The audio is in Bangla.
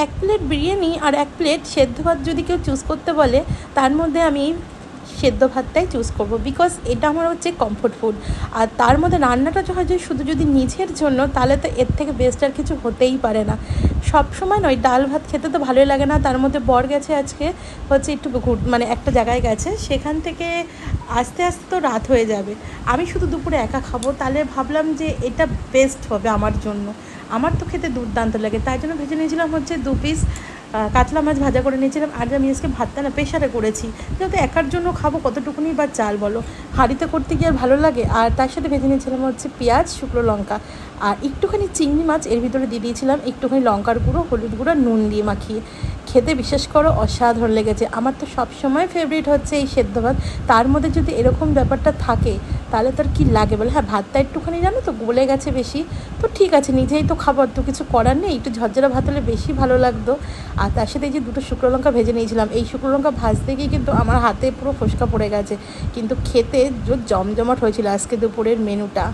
এক প্লেট বিরিয়ানি আর এক প্লেট সেদ্ধ ভাত যদি কেউ চুজ করতে বলে, তার মধ্যে আমি সেদ্ধ ভাতটাই চুজ করবো, বিকজ এটা আমার হচ্ছে কমফোর্ট ফুড। আর তার মধ্যে রান্নাটা যদি শুধু যদি নিজের জন্য, তাহলে তো এর থেকে বেস্ট আর কিছু হতেই পারে না। সব সময় নয়, ডাল ভাত খেতে তো ভালোই লাগে না। তার মধ্যে বর গেছে আজকে হচ্ছে একটু মানে একটা জায়গায় গেছে, সেখান থেকে আস্তে আস্তে তো রাত হয়ে যাবে। আমি শুধু দুপুরে একা খাবো, তাহলে ভাবলাম যে এটা বেস্ট হবে আমার জন্য। আমার তো খেতে দুর্দান্ত লাগে, তাই জন্য ভেজে নিয়েছিলাম হচ্ছে 2 পিস কাতলা মাছ ভাজা করে নিয়েছিলাম। আর আমি আজকে ভাতটা না প্রেশারে করেছি, যেহেতু একার জন্য খাবো কতটুকুনি বা চাল বলো, হাঁড়িতে করতে গিয়ে আর ভালো লাগে। আর তার সাথে ভেজে নিয়েছিলাম হচ্ছে পেঁয়াজ, শুকনো লঙ্কা আর একটুখানি চিংড়ি মাছ এর ভিতরে দিয়ে দিয়েছিলাম, একটুখানি লঙ্কার গুঁড়ো, হলুদ গুঁড়ো, নুন দিয়ে মাখিয়ে। খেতে বিশেষ করো অসাধারণ লেগেছে। আমার তো সবসময় ফেভারিট হচ্ছে এই সেদ্ধ ভাত, তার মধ্যে যদি এরকম ব্যাপারটা থাকে তাহলে তোর কী লাগে বলে। হ্যাঁ, ভাতটা একটুখানি জানো তো গলে গেছে বেশি, তো ঠিক আছে, নিজেই তো খাবার, তো কিছু করার নেই, একটু ঝরঝরা ভাত হলে বেশি ভালো লাগতো। আর তার সাথে এই যে 2টো শুকনো লঙ্কা ভেজে নিয়েছিলাম, এই শুকনো লঙ্কা ভাজতে গিয়ে কিন্তু আমার হাতে পুরো ফোসকা পড়ে গেছে, কিন্তু খেতে জমজমাট হয়েছিল আজকে দুপুরের মেনুটা।